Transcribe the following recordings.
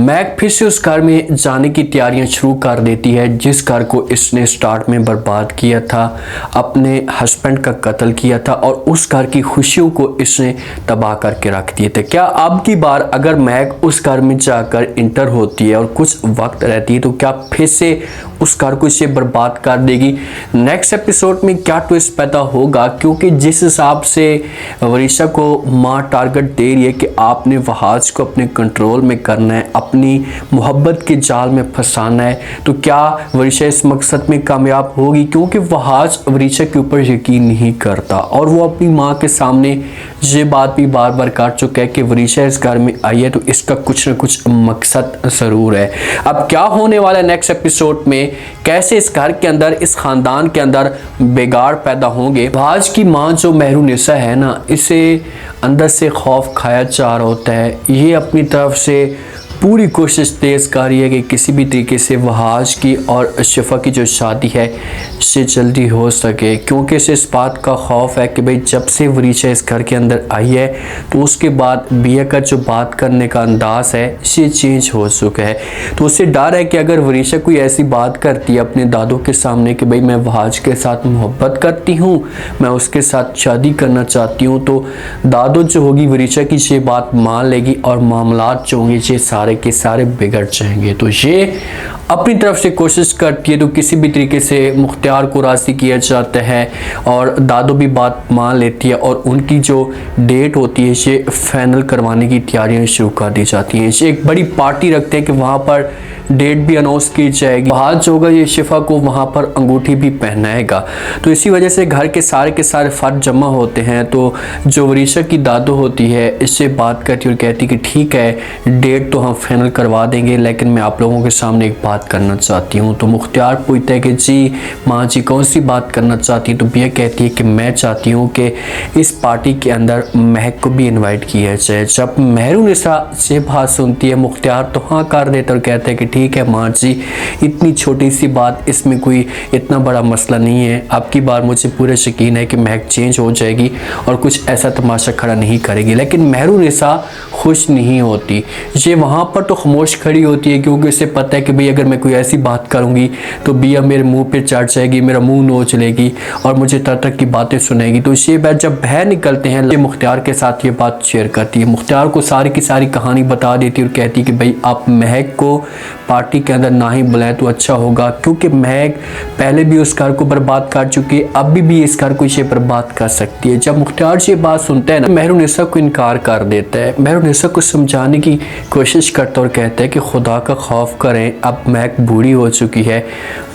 Mag फिर से उस घर में जाने की तैयारियां शुरू कर देती है जिस घर को इसने स्टार्ट में बर्बाद किया था, अपने हस्बैंड का कत्ल किया था और उस घर की खुशियों को इसने तबाह करके रख दिए थे। क्या अब की बार अगर मैग उस घर में जाकर इंटर होती है और कुछ वक्त रहती है तो क्या फिर से उस घर को इसे बर्बाद कर देगी? नेक्स्ट एपिसोड में क्या ट्विस्ट पैदा होगा, क्योंकि जिस हिसाब से वरीशा को माँ टारगेट दे रही है कि आपने वहाज को अपने कंट्रोल में करना है, अपनी मोहब्बत के जाल में फंसाना है, तो क्या वरीशा इस मकसद में कामयाब होगी? क्योंकि वहाज वरीशा के ऊपर यकीन नहीं करता और वो अपनी माँ के सामने ये बात भी बार बार कर चुका है कि वरीशा इस घर में आई है तो इसका कुछ ना कुछ मकसद ज़रूर है। अब क्या होने वाला है नेक्स्ट एपिसोड में, कैसे इस घर के अंदर, इस खानदान के अंदर बिगाड़ पैदा होंगे। वहाज की माँ जो मेहरुनिसा है ना, इसे अंदर से खौफ खाया जा रहा होता है। ये अपनी तरफ से पूरी कोशिश तेज़ कर रही है कि किसी भी तरीके से वहाज की और शिफा की जो शादी है इससे जल्दी हो सके, क्योंकि इसे इस बात का खौफ है कि भाई जब से वरीशा इस घर के अंदर आई है तो उसके बाद बिया का जो बात करने का अंदाज़ है इसे चेंज हो चुका है। तो उसे डर है कि अगर वरीशा कोई ऐसी बात करती है अपने दादों के सामने कि भाई मैं वहाज के साथ मोहब्बत करती हूँ, मैं उसके साथ शादी करना चाहती हूँ, तो दादो जो होगी वरीशा की ये बात मान लेगी और मामलात जो होंगे ये सारे के सारे बिगड़ जाएंगे। तो ये अपनी तरफ से कोशिश करती है तो किसी भी तरीके से मुख्तियार को राज़ी किया जाता है और दादो भी बात मान लेती है और उनकी जो डेट होती है ये फाइनल करवाने की तैयारियां शुरू कर दी जाती हैं। ये एक बड़ी पार्टी रखते हैं कि वहाँ पर डेट भी अनाउंस की जाएगी, वहाज होगा ये शिफा को वहाँ पर अंगूठी भी पहनाएगा। तो इसी वजह से घर के सारे फर्द जमा होते हैं। तो जो वरीशा की दादो होती है इससे बात करती और कहती कि ठीक है डेट तो हम फाइनल करवा देंगे, लेकिन मैं आप लोगों के सामने एक बात करना चाहती हूँ। तो मुख्तियार पूछता है कि जी माँ जी कौन सी बात करना चाहती है? तो बिया कहती है कि मैं चाहती हूँ कि इस पार्टी के अंदर महक को भी इन्वाइट किया जाए। जब मेहरुनिसा से बात सुनती है मुख्तियार तो हाँ कर देता और कहता है कि ठीक है माँ जी, इतनी छोटी सी बात, इसमें कोई इतना बड़ा मसला नहीं है। अब की बार मुझे पूरा यकीन है कि महक चेंज हो जाएगी और कुछ ऐसा तमाशा खड़ा नहीं करेगी। लेकिन मेहरुनिसा खुश नहीं होती, ये वहाँ पर तो खामोश खड़ी होती है क्योंकि उसे पता है कि भाई अगर मैं कोई ऐसी बात करूँगी तो बिया मेरे मुंह पे चढ़ जाएगी, मेरा मुंह नोच लेगी और मुझे तरह तरह की बातें सुनाएगी। तो ये बात जब बाहर निकलते हैं ये मुख्तियार के साथ ये बात शेयर करती है। मुख्तियार को सारी की सारी कहानी बता देती है और कहती है कि भाई आप महक को पार्टी के अंदर ना ही बुलाएं तो अच्छा होगा, क्योंकि महक पहले भी उस घर को बर्बाद कर चुकी है, अभी भी इस घर को इसे बर्बाद कर सकती है। जब मुख्तियार ये बात सुनता है ना, मेहरुनिसा को इनकार कर देता है। मेहरुनिसा को समझाने की कोशिश करता और कहता है कि खुदा का खौफ करें, अब महक बूढ़ी हो चुकी है,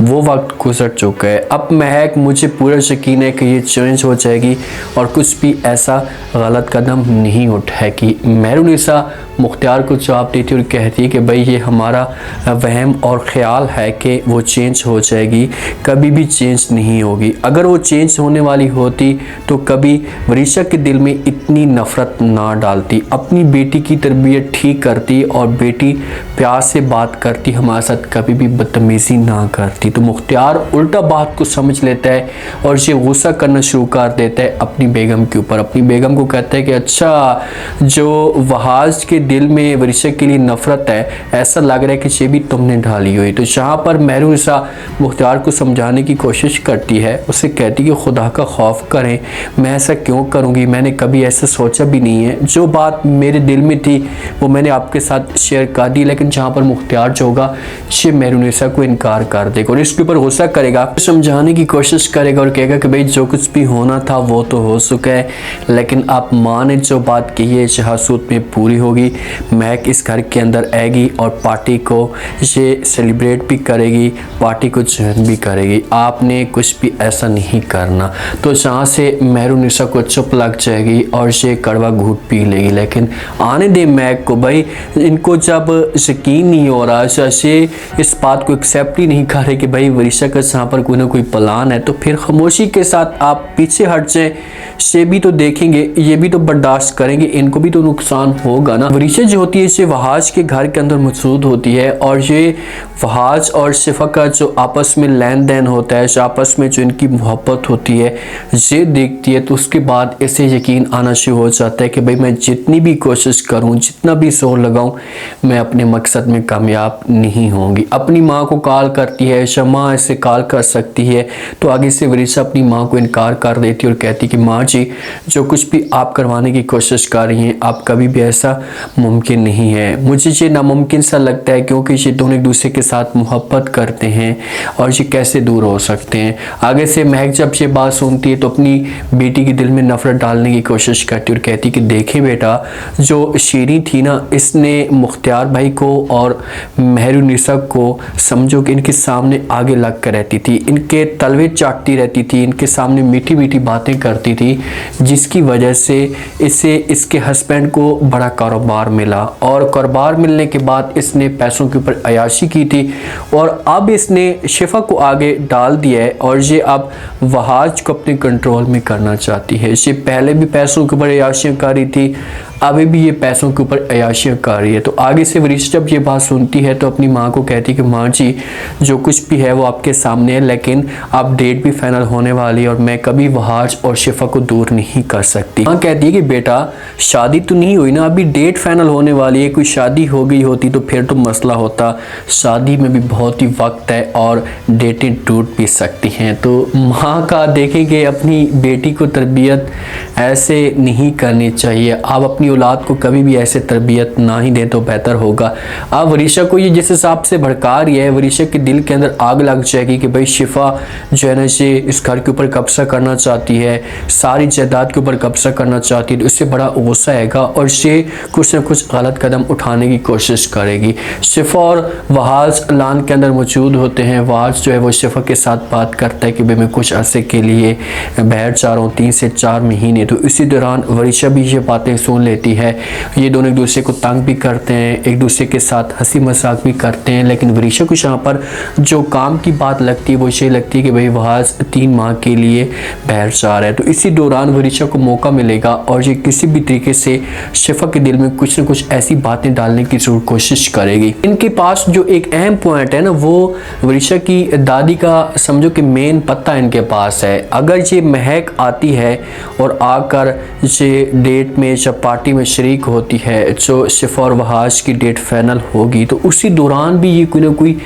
वो वक्त गुजर चुका है। अब महक मुझे पूरा यकीन है कि ये चेंज हो जाएगी और कुछ भी ऐसा गलत कदम नहीं उठाएगी। मेहरुनिसा मुख्तियार को जवाब देती और कहती है कि भाई ये हमारा वहम और ख्याल है कि वो चेंज हो जाएगी, कभी भी चेंज नहीं होगी। अगर वो चेंज होने वाली होती तो कभी वरीशा के दिल में इतनी नफ़रत ना डालती, अपनी बेटी की तरबियत ठीक करती और बेटी प्यार से बात करती, हमारे साथ कभी भी बदतमीज़ी ना करती। तो मुख्तियार उल्टा बात को समझ लेता है और ये गुस्सा करना शुरू कर देता है अपनी बेगम के ऊपर। अपनी बेगम को कहता है कि अच्छा, जो वहाज के दिल में वरीशा के लिए नफ़रत है, ऐसा लग रहा है कि ये भी तुमने ढाली हुई। तो जहाँ पर मेहरुनिसा मुख्तियार को समझाने की कोशिश करती है, उसे कहती है कि खुदा का खौफ करें, मैं ऐसा क्यों करूँगी, मैंने कभी ऐसा सोचा भी नहीं है, जो बात मेरे दिल में थी वो मैंने आपके साथ शेयर कर दी। लेकिन जहाँ पर मुख्तियार जो होगा ये मेहरुनिसा को इनकार कर देगा और इसके ऊपर गुस्सा करेगा, समझाने की कोशिश करेगा और कहेगा कि भाई जो कुछ भी होना था वो तो हो चुका है, लेकिन आप माँ ने जो बात कही है शहासूत में पूरी होगी। महक इस घर के अंदर आएगी और पार्टी को ये सेलिब्रेट भी करेगी, पार्टी को ज्वाइन भी करेगी, आपने कुछ भी ऐसा नहीं करना। तो जहाँ से मेहरुनिसा को चुप लग जाएगी और ये कड़वा घूंट पी लेगी। लेकिन आने दे महक को, भाई इनको जब यकीन नहीं हो रहा, ये इस बात को एक्सेप्ट ही नहीं कर रहे कि भाई वरीशा का जहाँ पर कोई ना कोई प्लान है, तो फिर खामोशी के साथ आप पीछे हट जाए। ये भी तो देखेंगे, ये भी तो बर्दाश्त करेंगे, इनको भी तो नुकसान होगा ना। वरीशा जो होती है इसे वहाज के घर के अंदर मौजूद होती है और ये वहाज और शिफा का जो आपस में लेन देन होता है, जो आपस में जो इनकी मोहब्बत होती है, ये देखती है तो उसके बाद इसे यकीन आना शुरू हो जाता है कि भाई मैं जितनी भी कोशिश करूं, जितना भी जोर लगाऊं, मैं अपने मकसद में कामयाब नहीं होंगी। अपनी माँ को कॉल करती है, शमा इसे कॉल कर सकती है, तो आगे से वरीशा अपनी माँ को इनकार कर देती है और कहती कि माँ जी, जो कुछ भी आप करवाने की कोशिश कर रही हैं, आप कभी भी ऐसा मुमकिन नहीं है। मुझे ये नामुमकिन सा लगता है क्योंकि ये दोनों एक दूसरे के साथ मोहब्बत करते हैं और ये कैसे दूर हो सकते हैं। आगे से महक जब ये बात सुनती है तो अपनी बेटी के दिल में नफरत डालने की कोशिश करती है और कहती कि देखें बेटा, जो शीरी थी ना, इसने मुख्तियार भाई को और मेहरुनिसा को समझो कि इनके सामने आगे लग कर रहती थी, इनके तलवे चाटती रहती थी, इनके सामने मीठी मीठी बातें करती थी, जिसकी वजह से इसे इसके हस्बैंड को बड़ा कारोबार मिला और कारोबार मिलने के बाद इसने पैसों के ऊपर अयाशी की थी और अब इसने शिफा को आगे डाल दिया है और ये अब वहाज को अपने कंट्रोल में करना चाहती है। ये पहले भी पैसों के ऊपर अयाशियाँ कर रही थी, अभी भी ये पैसों के ऊपर अयाशियाँ कर रही है। तो आगे से वरीशा जब ये बात सुनती है तो अपनी माँ को कहती है कि माँ जी, जो कुछ भी है वो आपके सामने है, लेकिन अब डेट भी फाइनल होने वाली है और मैं कभी वहाज और शिफा को दूर नहीं कर सकती। माँ कहती है कि बेटा, शादी तो नहीं हुई ना, अभी डेट फाइनल होने वाली है, कोई शादी हो गई होती तो फिर तो मसला होता, शादी में भी बहुत ही वक्त है और डेटें टूट भी सकती हैं। तो माँ का देखेंगे अपनी बेटी को तरबियत ऐसे नहीं करनी चाहिए। आप अपनी औलाद को कभी भी ऐसे तरबियत ना ही दें तो बेहतर होगा। अब वरीशा को ये जिस हिसाब से भड़का रही है, वरीशा के दिल के अंदर आग लग जाएगी कि भाई शिफा जो है ना, ये इस घर के ऊपर कब्जा करना चाहती है, सारी जायदाद के ऊपर कब्जा करना चाहती है, तो इससे बड़ा गुस्सा आएगा और ये कुछ ना कुछ गलत कदम उठाने की कोशिश करेगी। शिफा और वहाज लान के अंदर मौजूद होते हैं। वहाज जो है वो शिफा के साथ बात करता है कि भाई मैं कुछ अरसे के लिए बाहर जा रहा हूँ, 3 से 4 महीने। तो इसी दौरान वरीशा भी ये बातें सुन लेती है। ये दोनों एक दूसरे को तंग भी करते हैं, एक दूसरे के साथ हंसी मजाक भी करते हैं, लेकिन वरीशा को यहाँ पर जो काम की बात लगती है वो ये लगती है कि भाई वहाज 3 माह के लिए बाहर जा रहा है। तो इसी दौरान वरीशा को मौका मिलेगा और ये किसी भी तरीके से शिफा के दिल में कुछ न कुछ ऐसी बातें डालने की जरूर कोशिश करेगी। इनके पास जो एक अहम पॉइंट है ना, वो वरीशा की दादी का समझो कि मेन पता इनके पास है। अगर ये महक आती है और आकर ये डेट में जब पार्टी में शरीक होती है, जो शिफा और वहाज की डेट फाइनल होगी, तो उसी दौरान भी ये कोई ना कोई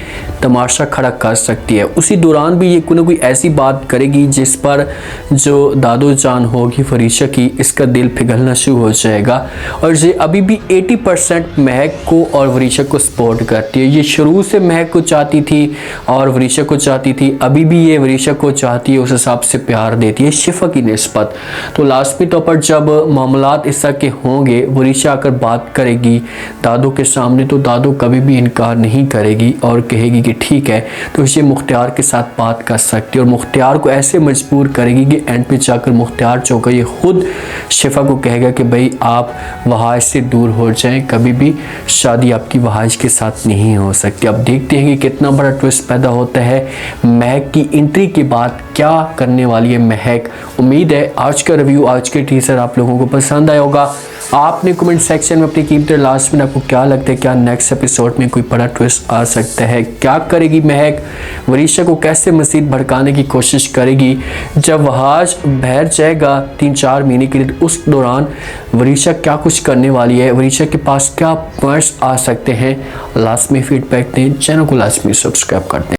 तमाशा खड़ा कर सकती है। उसी दौरान भी ये कोई ना कोई ऐसी बात करेगी जिस पर जो दादो जान होगी वरीशा की, इसका दिल पिघलना शुरू हो जाएगा। और ये अभी भी 80% महक को और वरीशा को सपोर्ट करती है। ये शुरू से महक को चाहती थी और वरीशा को चाहती थी, अभी भी ये वरीशा को चाहती है, उस हिसाब से प्यार देती है शिफा की निस्बत। तो लाजमी तौर पर जब मामलात इस तरह के होंगे, वरीशा आकर बात करेगी दादो के सामने, तो दादो कभी भी इनकार नहीं करेगी और कहेगी कि ठीक है, तो इसे मुख्तियार के साथ बात कर सकती है और मुख्तियार को ऐसे मजबूर करेगी कि एंड पे जाकर मुख्तियार जो होगा ये खुद शिफा को कहेगा कि भाई आप वहाज से दूर हो जाएं, कभी भी शादी आपकी वहाज के साथ नहीं हो सकती। अब देखते हैं कि कितना बड़ा ट्विस्ट पैदा होता है। महक की एंट्री के बाद क्या करने वाली है महक। उम्मीद है आज का रिव्यू, आज के टीजर आप लोगों को पसंद आया होगा। आपने कमेंट सेक्शन में अपनी कीमती लास्ट में आपको क्या लगता है, क्या नेक्स्ट एपिसोड में कोई बड़ा ट्विस्ट आ सकता है, क्या करेगी महक, वरीशा को कैसे मज़ीद भड़काने की कोशिश करेगी। जब वहाज बाहर जाएगा 3-4 महीने के लिए, उस दौरान वरीशा क्या कुछ करने वाली है, वरीशा के पास क्या पॉइंट्स आ सकते हैं। लास्ट में फीडबैक दें, चैनल को लास्ट में सब्सक्राइब कर दें।